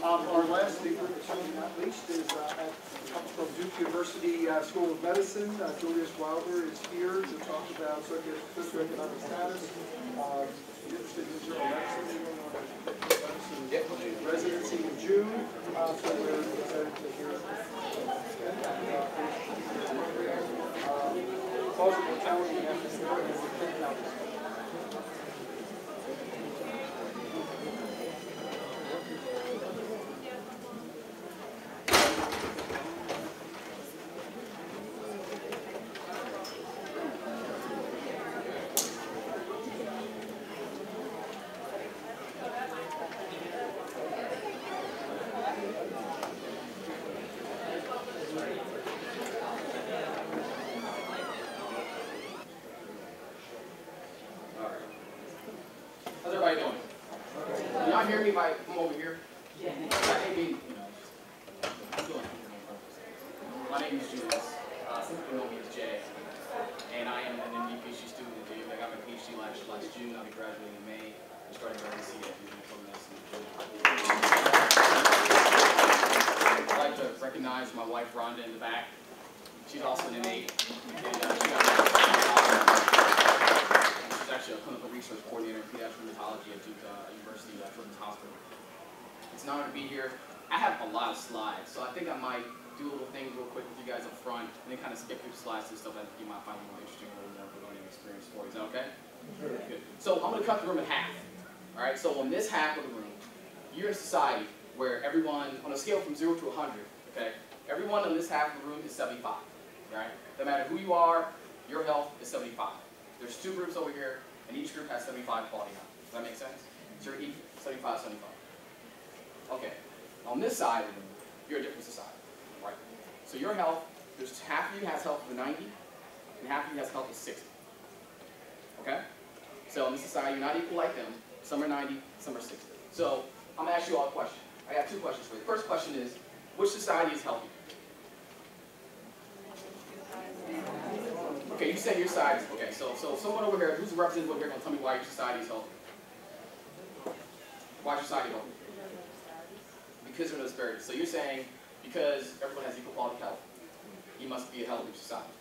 Our last speaker, certainly not least, is comes from Duke University School of Medicine. Julius is here to talk about socioeconomic status. Interested in general medicine, residency in June, so we're excited to hear cause of mortality after If I come over here, my name is Julius. Some people know me as Jay, and I am an MD PhD student at Duke. I got my PhD last June. I'll be graduating in May. I'm starting my RDC at Duke Medicine. I'd like to recognize my wife Rhonda in the back. She's also an MA. She's actually a clinical research coordinator in pediatric rheumatology at Duke University Children's Hospital. It's an honor to be here. I have a lot of slides, so I think I might do a little thing real quick with you guys up front, and then kind of skip through slides and stuff that you might find more interesting or more learning experience for you. Is that okay? Sure. Good. So I'm going to cut the room in half. All right. So on this half of the room, you're in a society where everyone, on a scale from 0 to 100, okay, everyone in this half of the room is 75. All right. No matter who you are, your health is 75. There's two groups over here, and each group has 75 quality health. Does that make sense? So you're equal, 75, 75. Okay. On this side of the room, you're a different society. Right. So your health, there's half of you has health of 90, and half of you has health of 60. Okay? So in this society, you're not equal like them. Some are 90, some are 60. So I'm going to ask you all a question. I got two questions for you. The first question is, which society is healthy? Okay, you say your side is, okay, so someone over here, who's a representative over here, going to tell me why your society is healthy? Why is your society healthy? Because of the disparities. So you're saying, because everyone has equal quality health, you must be a healthy society.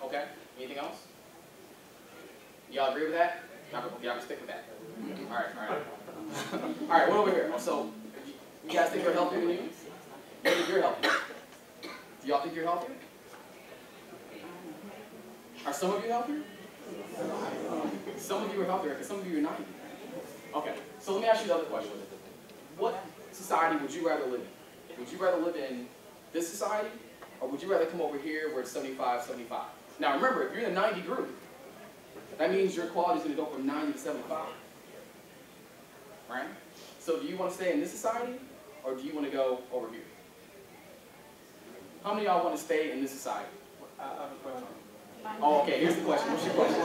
Okay? Anything else? Y'all agree with that? Y'all can stick with that. All right. All right, what over here? So, you guys think you're healthier than you? You think you're healthier? Do y'all think you're healthier? Are some of you healthier? Some of you are healthier, because some of you are 90. Okay, so let me ask you the other question. What society would you rather live in? Would you rather live in this society, or would you rather come over here where it's 75, 75? Now remember, if you're in the 90 group, that means your quality is going to go from 90 to 75. Right? So do you want to stay in this society, or do you want to go over here? How many of y'all want to stay in this society? Oh, okay, here's the question. What's your question?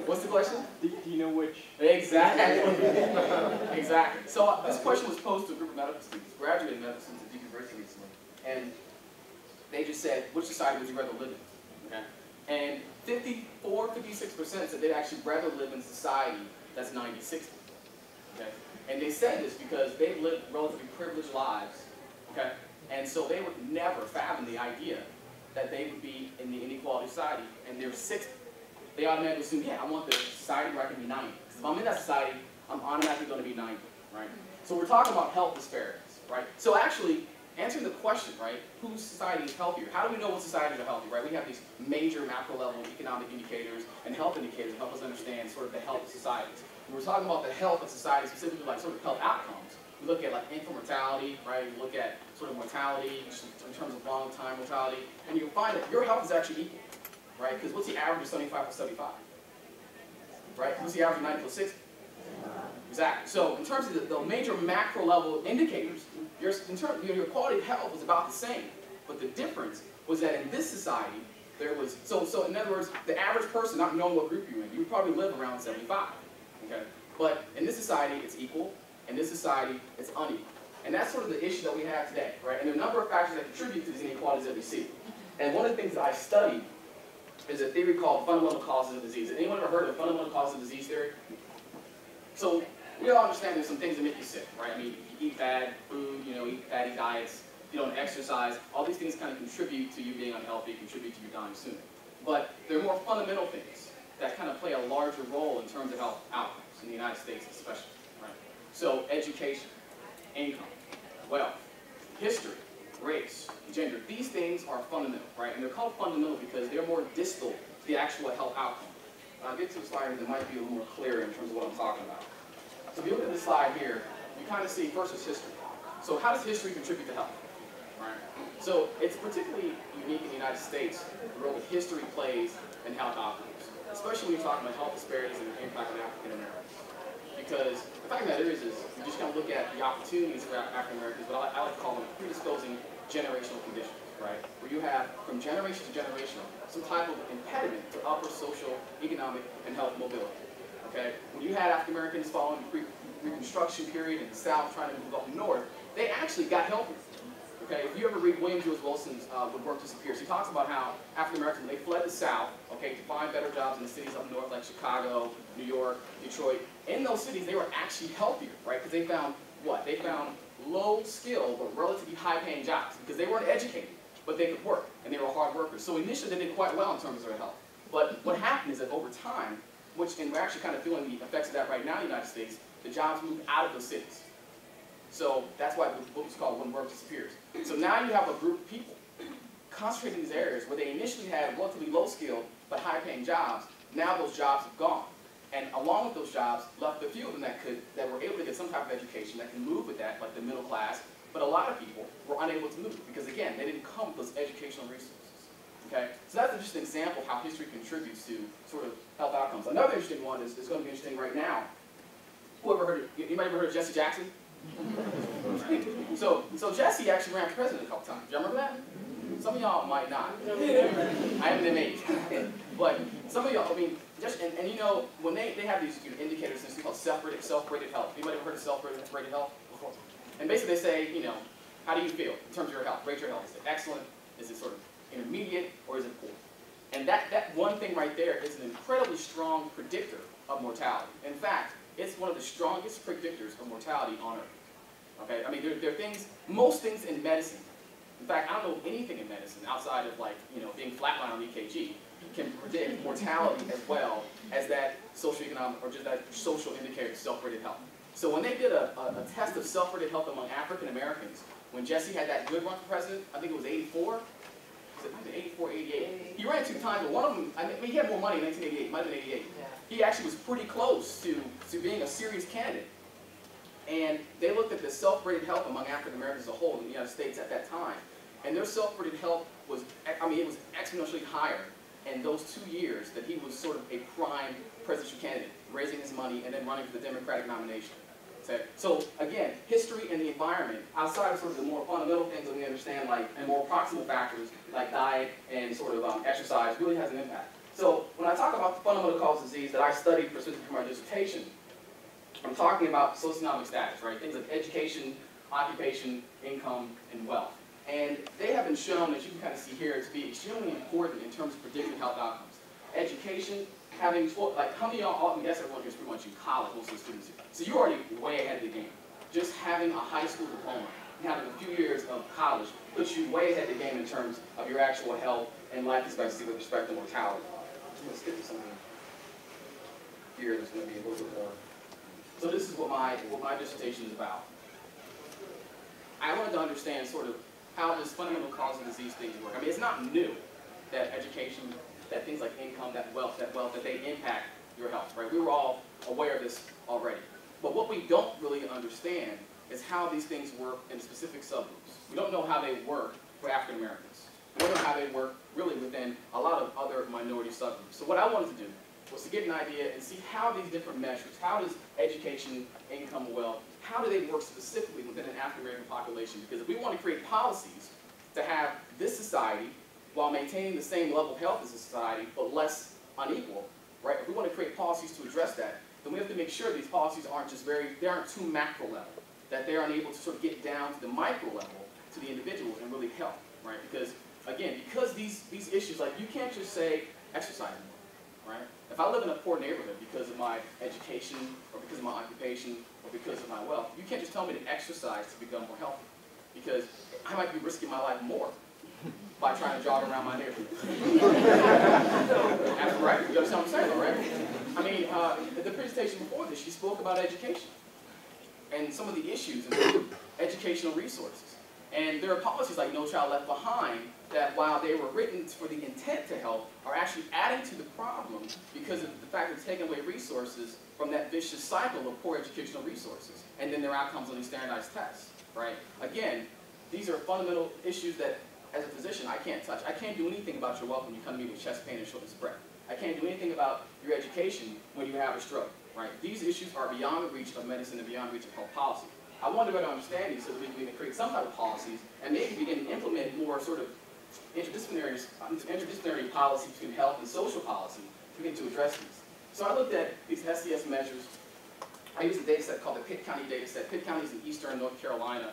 What's the question? Do you know which? Exactly. Exactly. So this question was posed to a group of medical students, graduating medical students at Duke University recently, and they just said, which society would you rather live in? Okay. And 54, 56% said they'd actually rather live in a society that's 90-60. Okay. And they said this because they've lived relatively privileged lives. Okay. And so they would never fathom the idea that they would be in the inequality society, and they're 60. They automatically assume, yeah, I want the society where I can be 90. Because if I'm in that society, I'm automatically going to be 90, right? So we're talking about health disparities, right? So actually, answering the question, right, whose society is healthier? How do we know what societies are healthy, right? We have these major macro-level economic indicators and health indicators that help us understand sort of the health of societies. When we're talking about the health of society, specifically like sort of health outcomes, we look at like infant mortality, right? We look at sort of mortality in terms of long time mortality, and you'll find that your health is actually equal, right? Because what's the average of 75 plus 75? Right? What's the average of 90 plus 60? Exactly. So in terms of the major macro level indicators, your quality of health was about the same, but the difference was that in this society, there was, so in other words, the average person, not knowing what group you're in, you would probably live around 75, okay? But in this society, it's equal. In this society, it's unequal. And that's sort of the issue that we have today, right? And there are a number of factors that contribute to these inequalities that we see. And one of the things that I studied is a theory called fundamental causes of disease. Has anyone ever heard of fundamental causes of disease theory? So we all understand there's some things that make you sick, right? I mean, you eat bad food, you know, eat fatty diets, you don't exercise, all these things kind of contribute to you being unhealthy, contribute to you dying sooner. But there are more fundamental things that kind of play a larger role in terms of health outcomes, in the United States especially, right? So education, income, wealth, history, race, gender, these things are fundamental, right? And they're called fundamental because they're more distal to the actual health outcome. I'll get to a slide that might be a little more clear in terms of what I'm talking about. So if you look at this slide here, you kind of see first is history. So how does history contribute to health? Right? So it's particularly unique in the United States, the role that history plays in health outcomes, especially when you're talking about health disparities and the impact on African Americans. Because the fact of the matter is you just kind of look at the opportunities for African Americans, but I like to call them predisposing generational conditions, right? Where you have, from generation to generation, some type of impediment to upper social, economic, and health mobility. Okay? When you had African Americans following the Reconstruction period in the South trying to move up north, they actually got healthier. Okay? If you ever read William Julius Wilson's When Work Disappears, he talks about how African Americans, they fled the South, okay, to find better jobs in the cities up north like Chicago, New York, Detroit. In those cities, they were actually healthier, right? Because they found what? They found low skill but relatively high paying jobs because they weren't educated, but they could work and they were hard workers. So initially they did quite well in terms of their health. But what happened is that over time, and we're actually kind of feeling the effects of that right now in the United States, the jobs moved out of those cities. So that's why the book is called When Work Disappears. So now you have a group of people concentrated in these areas where they initially had relatively low skill but high paying jobs. Now those jobs have gone. And along with those jobs, left a few of them that were able to get some type of education that can move with that, like the middle class. But a lot of people were unable to move because, again, they didn't come with those educational resources. Okay? So that's just an example of how history contributes to sort of health outcomes. Another interesting one is going to be interesting right now. Anybody ever heard of Jesse Jackson? So Jesse actually ran for president a couple times. Do y'all remember that? Some of y'all might not. I am an age. But some of y'all, I mean, and you know, when they have these indicators, this thing called self-rated health. Anybody ever heard of self-rated health before? And basically they say, you know, how do you feel in terms of your health? Rate your health. Is it excellent? Is it sort of intermediate? Or is it poor? And that one thing right there is an incredibly strong predictor of mortality. In fact, it's one of the strongest predictors of mortality on Earth. Okay? I mean, there are things, most things in medicine. In fact, I don't know anything in medicine outside of, like, you know, being flatlined on EKG can predict mortality as well as that socioeconomic or just that social indicator of self-rated health. So when they did a test of self-rated health among African Americans, when Jesse had that good run for president, I think it was 84, was it 84, 88? He ran 2 times, but one of them, I mean, he had more money in 1988, might have been 88. Yeah. He actually was pretty close to being a serious candidate. And they looked at the self-rated health among African Americans as a whole in the United States at that time. And their self-rated health was, I mean, it was exponentially higher in those 2 years that he was sort of a prime presidential candidate, raising his money and then running for the Democratic nomination. Okay? So again, history and the environment, outside of sort of the more fundamental things that we understand, like, and more proximal factors like diet and sort of exercise, really has an impact. So when I talk about the fundamental cause of disease that I studied specifically for my dissertation, I'm talking about socioeconomic status, right? Things like education, occupation, income, and wealth. And they have been shown, as you can kind of see here, to be extremely important in terms of predicting health outcomes. Education, having, like, how many of y'all, I guess everyone here is pretty much in college, most of the students here. So you're already way ahead of the game. Just having a high school diploma and having a few years of college puts you way ahead of the game in terms of your actual health and life expectancy with respect to mortality. Let's get to something here that's going to be a little bit more. So this is what my dissertation is about. I wanted to understand sort of how this fundamental cause of disease things work. I mean, it's not new that education, that things like income, that wealth, that they impact your health, right? We were all aware of this already. But what we don't really understand is how these things work in specific subgroups. We don't know how they work for African Americans. We don't know how they work really within a lot of other minority subgroups. So what I wanted to do was to get an idea and see how these different measures, how does education, income, wealth, how do they work specifically within an African American population? Because if we want to create policies to have this society while maintaining the same level of health as a society, but less unequal, right? If we want to create policies to address that, then we have to make sure these policies aren't just they aren't too macro level, that they're unable to sort of get down to the micro level, to the individual, and really help, right? Because, again, because these issues, like, you can't just say exercise more, right? If I live in a poor neighborhood because of my education, or because of my occupation, or because of my wealth, you can't just tell me to exercise to become more healthy, because I might be risking my life more by trying to jog around my neighborhood. That's right. You understand what I'm saying, right? I mean, the presentation before this, she spoke about education and some of the issues in educational resources. And there are policies like No Child Left Behind that, while they were written for the intent to help, are actually adding to the problem because of the fact that it's taking away resources from that vicious cycle of poor educational resources, and then their outcomes on these standardized tests, right? Again, these are fundamental issues that, as a physician, I can't touch. I can't do anything about your wealth when you come to me with chest pain and shortness of breath. I can't do anything about your education when you have a stroke, right? These issues are beyond the reach of medicine and beyond the reach of health policy. I want to better understand these so that we can create some type of policies and maybe begin to implement more sort of interdisciplinary policies between health and social policy to begin to address these. So I looked at these SDS measures. I used a data set called the Pitt County data set. Pitt County is in eastern North Carolina.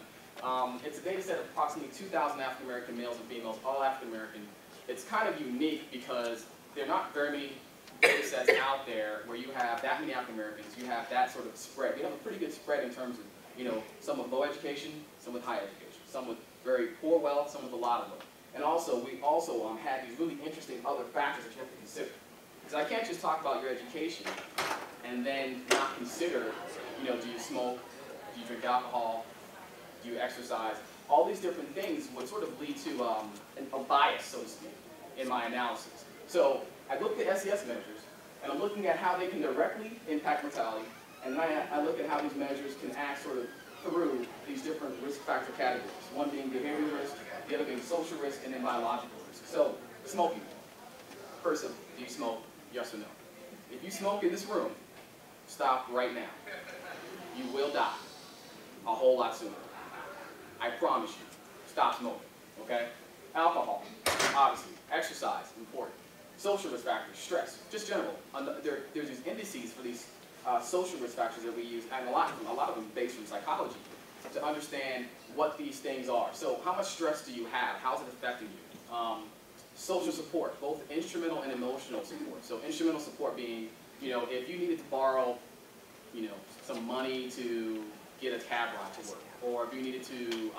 It's a data set of approximately 2,000 African-American males and females, all African-American. It's kind of unique because there are not very many data sets out there where you have that many African-Americans, you have that sort of spread. You have a pretty good spread in terms of, you know, some with low education, some with high education, some with very poor wealth, some with a lot of wealth. And also, we also had these really interesting other factors that you have to consider. Because I can't just talk about your education and then not consider, you know, do you smoke, do you drink alcohol, do you exercise? All these different things would sort of lead to a bias, so to speak, in my analysis. So I looked at SDS measures, and I'm looking at how they can directly impact mortality, and then I look at how these measures can act sort of through these different risk factor categories, one being behavioral risk, the other being social risk, and then biological risk. So, smoking. Person, do you smoke? Yes or no? If you smoke in this room, stop right now. You will die a whole lot sooner. I promise you. Stop smoking, okay? Alcohol, obviously. Exercise, important. Social risk factors, stress, just general. There's these indices for these social risk factors that we use, and a lot of them based from psychology, to understand what these things are. So how much stress do you have? How's it affecting you? Social support, both instrumental and emotional support. So instrumental support being, you know, if you needed to borrow, you know, some money to get a cab ride to work, or if you needed to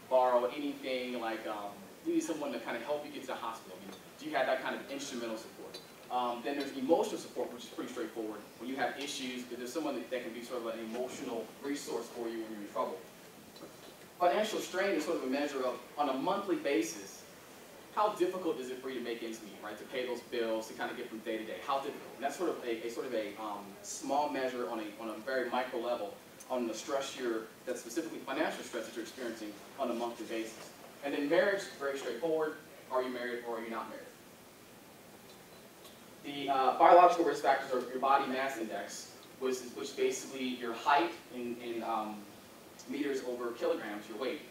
borrow anything like you need someone to kind of help you get to the hospital. You know, do you have that kind of instrumental support? Then there's emotional support, which is pretty straightforward. When you have issues, there's someone that can be sort of an emotional resource for you when you're in trouble. Financial strain is sort of a measure of, on a monthly basis, how difficult is it for you to make ends meet, right? To pay those bills, to kind of get from day to day. How difficult? And that's sort of a small measure on a very micro level on the stress that's specifically financial stress that you're experiencing on a monthly basis. And then marriage, very straightforward. Are you married or are you not married? The biological risk factors are your body mass index, which basically your height in meters over kilograms, your weight,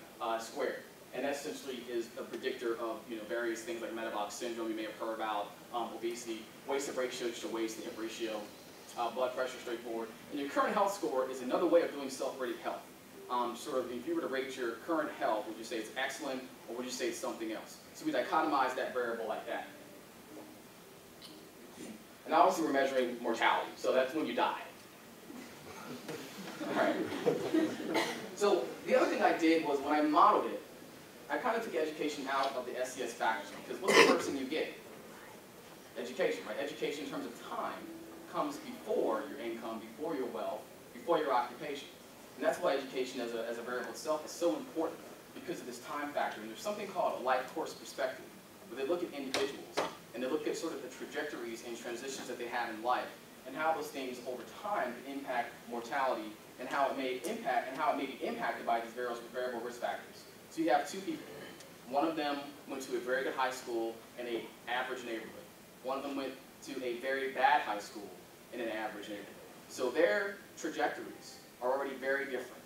squared. And that essentially is a predictor of, you know, various things like metabolic syndrome you may have heard about, obesity, waist to ratio, just your waist to hip ratio, blood pressure, straightforward. And your current health score is another way of doing self-rated health. Sort of, if you were to rate your current health, would you say it's excellent, or would you say it's something else? So we dichotomize that variable like that. And obviously we're measuring mortality, so that's when you die. All right. So the other thing I did was, when I modeled it, I kind of took education out of the SDS factors, because what's the first thing you get? Education, right? Education in terms of time comes before your income, before your wealth, before your occupation. And that's why education as a variable itself is so important, because of this time factor. And there's something called a life course perspective, where they look at individuals, and they look at sort of the trajectories and transitions that they have in life, and how those things over time can impact mortality, and how it may impact, and how it may be impacted by these variable risk factors. So you have two people. One of them went to a very good high school in an average neighborhood. One of them went to a very bad high school in an average neighborhood. So their trajectories are already very different.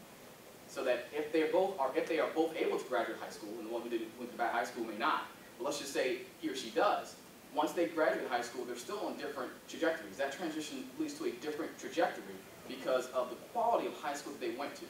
So that if they are both able to graduate high school, and the one who went to bad high school may not, but let's just say he or she does, once they graduate high school, they're still on different trajectories. That transition leads to a different trajectory because of the quality of high school that they went to.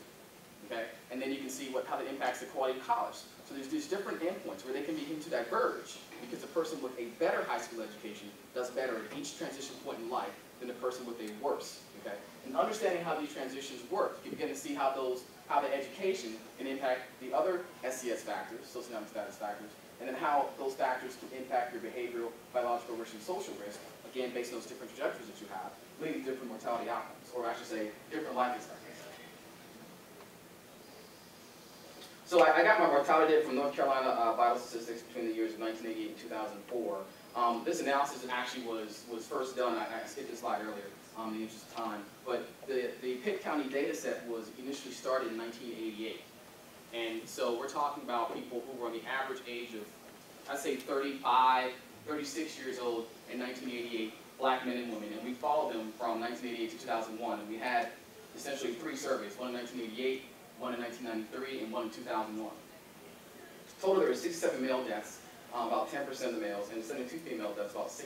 Okay? And then you can see how that impacts the quality of college. So there's these different endpoints where they can begin to diverge, because the person with a better high school education does better at each transition point life than the person with a worse. Okay? And understanding how these transitions work, you begin to see how the education can impact the other SDS factors, socioeconomic status factors, and then how those factors can impact your behavioral, biological risk, and social risk, again, based on those different trajectories that you have, leading to different mortality outcomes, or I should say, different life expectancy. So I got my mortality data from North Carolina Vital Statistics between the years of 1988 and 2004. This analysis actually was first done, I skipped this slide earlier, in the interest of time, but the Pitt County data set was initially started in 1988. And so we're talking about people who were on the average age of, I'd say 35, 36 years old in 1988, black men and women. And we followed them from 1988 to 2001. And we had essentially 3 surveys, one in 1988, one in 1993, and one in 2001. Total, there were 67 male deaths, about 10% of the males, and 72 female deaths, about 6%,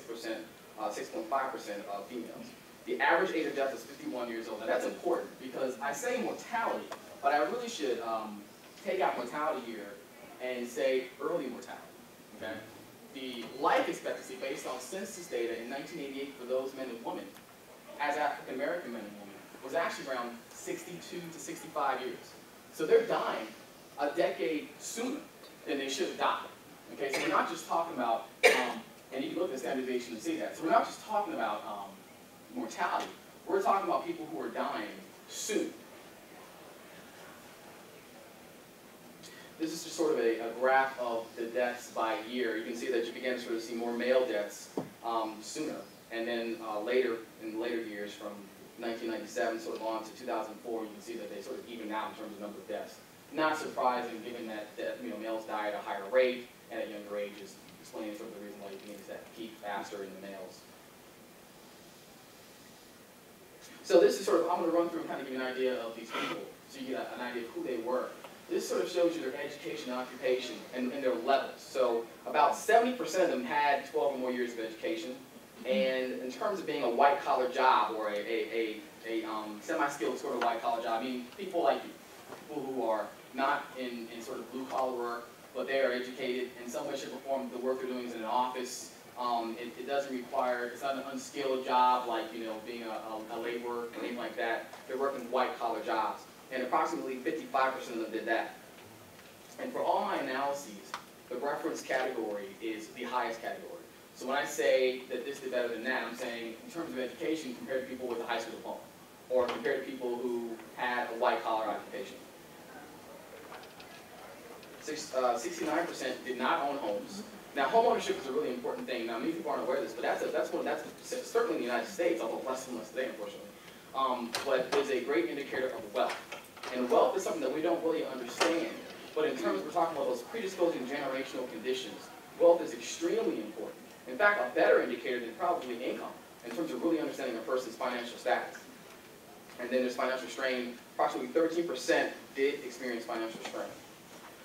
6.5% of females. The average age of death is 51 years old. Now that's important because I say mortality, but I really should take out mortality here and say early mortality. Okay? The life expectancy based on census data in 1988 for those men and women, as African American men and women, was actually around 62 to 65 years. So they're dying a decade sooner than they should have died. Okay, so we're not just talking about, and you can look at the standard deviation to see that. So we're not just talking about mortality. We're talking about people who are dying soon. This is just sort of a graph of the deaths by year. You can see that you begin to sort of see more male deaths sooner, and then in later years, from 1997 sort of on to 2004, you can see that they sort of even out in terms of number of deaths. Not surprising, given that males die at a higher rate and at younger ages, explaining sort of the reason why you can see that peak faster in the males. So this is sort of, I'm going to run through and kind of give you an idea of these people, so you get an idea of who they were. This sort of shows you their education and occupation and their levels. So about 70% of them had 12 or more years of education. And in terms of being a white-collar job or a semi-skilled sort of white-collar job, I mean people like you, people who are not in sort of blue-collar work, but they are educated in some way, shape, or form. The work they're doing is in an office. It doesn't require, it's not an unskilled job like, being a laborer or anything like that. They're working white-collar jobs. And approximately 55% of them did that. And for all my analyses, the reference category is the highest category. So when I say that this did better than that, I'm saying in terms of education compared to people with a high school diploma, or compared to people who had a white-collar occupation. 69% did not own homes. Now, home ownership is a really important thing. Now, many people aren't aware of this, but that's certainly in the United States, although less and less today, unfortunately. But it's a great indicator of wealth. And wealth is something that we don't really understand. But in terms, we're talking about those predisposing generational conditions, wealth is extremely important. In fact, a better indicator than probably income, in terms of really understanding a person's financial status. And then there's financial strain. Approximately 13% did experience financial strain.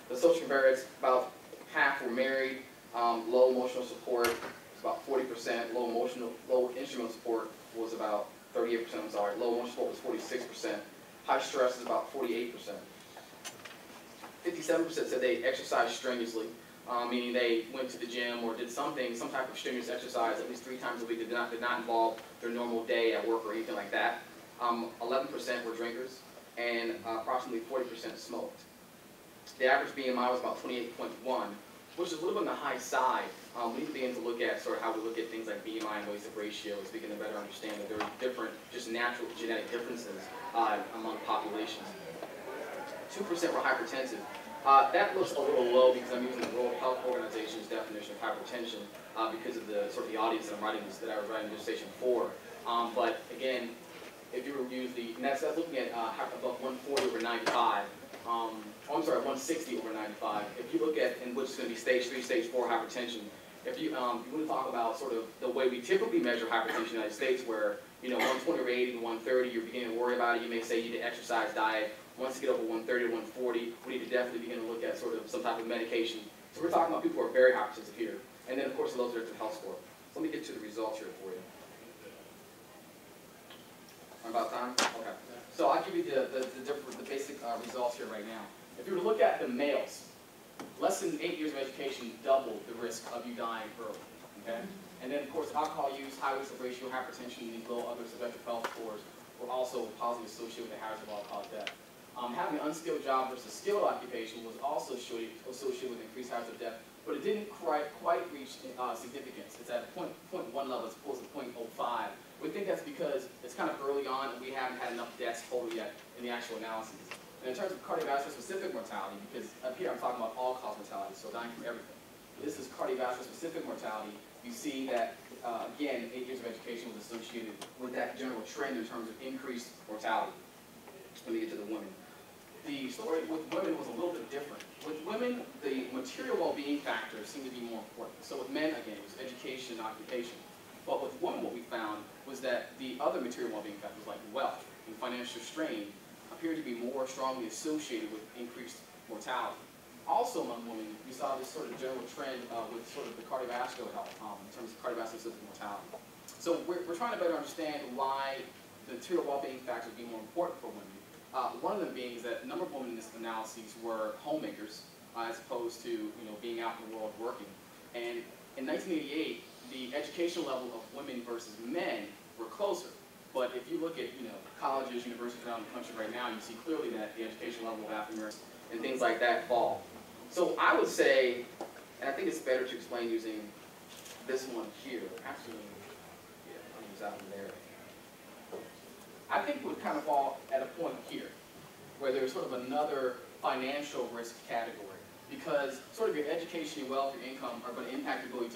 The social covariates, about half were married. Low emotional support was about 40%. Low instrumental support was about 38%, I'm sorry. Low emotional support was 46%. High stress is about 48%. 57% said they exercised strenuously, meaning they went to the gym or did some type of strenuous exercise at least 3 times a week that did not involve their normal day at work or anything like that. 11% were drinkers, and approximately 40% smoked. The average BMI was about 28.1, which is a little bit on the high side. We need to begin to look at sort of how we look at things like BMI and waist-to ratios, begin to better understand that there are different, just natural genetic differences among populations. 2% were hypertensive. That looks a little low because I'm using the World Health Organization's definition of hypertension because of the sort of the audience that I was writing this dissertation for. But again, if you were to use the, and that's looking at above 140 over 95. I'm sorry, 160 over 95. If you look at, and which is going to be stage 3, stage 4 hypertension, if you want to talk about sort of the way we typically measure hypertension in the United States, where 120 over 80 to 130, you're beginning to worry about it. You may say you need to exercise, diet. Once you get over 130 to 140, we need to definitely begin to look at sort of some type of medication. So we're talking about people who are very hypertensive here, and then of course the low predictive health score. So let me get to the results here for you. I'm about time? Okay. So I'll give you the basic results here right now. If you were to look at the males, less than 8 years of education doubled the risk of you dying early. Okay? And then, of course, alcohol use, high risk of ratio, hypertension, and these low other subjective health scores were also positively associated with the hazard of all-cause death. Having an unskilled job versus skilled occupation was also associated with increased hazard of death, but it didn't quite reach significance. It's at 0.1 level as opposed to 0.05. We think that's because it's kind of early on and we haven't had enough deaths total yet in the actual analyses. And in terms of cardiovascular specific mortality, because up here I'm talking about all-cause mortality, so dying from everything. This is cardiovascular specific mortality. You see that, again, 8 years of education was associated with that general trend in terms of increased mortality. Let me get to the women. The story with women was a little bit different. With women, the material well-being factors seem to be more important. So with men, again, it was education and occupation. But with women, what we found was that the other material well-being factors like wealth and financial strain appeared to be more strongly associated with increased mortality. Also among women, we saw this sort of general trend with sort of the cardiovascular health in terms of cardiovascular specific mortality. So we're trying to better understand why the material well-being factors would be more important for women. One of them being is that a number of women in this analysis were homemakers as opposed to being out in the world working. And in 1988, the education level of women versus men were closer. But if you look at colleges, universities around the country right now, you see clearly that the education level of African Americans and things like that fall. So I would say, and I think it's better to explain using this one here. Actually, yeah, I'll use that one there. I think it would kind of fall at a point here, where there's sort of another financial risk category, because sort of your education, your wealth, your income are going to impact your ability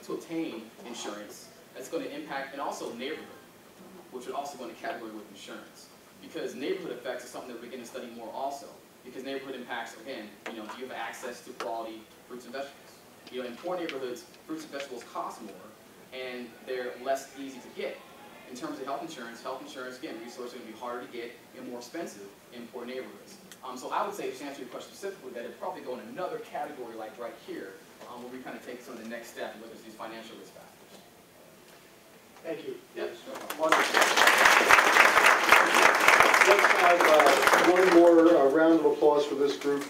to obtain insurance. That's going to impact, and also neighborhood, which would also go in a category with insurance. Because neighborhood effects is something that we're beginning to study more also. Because neighborhood impacts, again, do you have access to quality fruits and vegetables? In poor neighborhoods, fruits and vegetables cost more, and they're less easy to get. In terms of health insurance, again, resources are going to be harder to get and more expensive in poor neighborhoods. So I would say, to answer your question specifically, that it'd probably go in another category like right here, where we kind of take some of the next step and look at these financial risk factors. Thank you. Yes. Wonderful. Let's have one more round of applause for this group.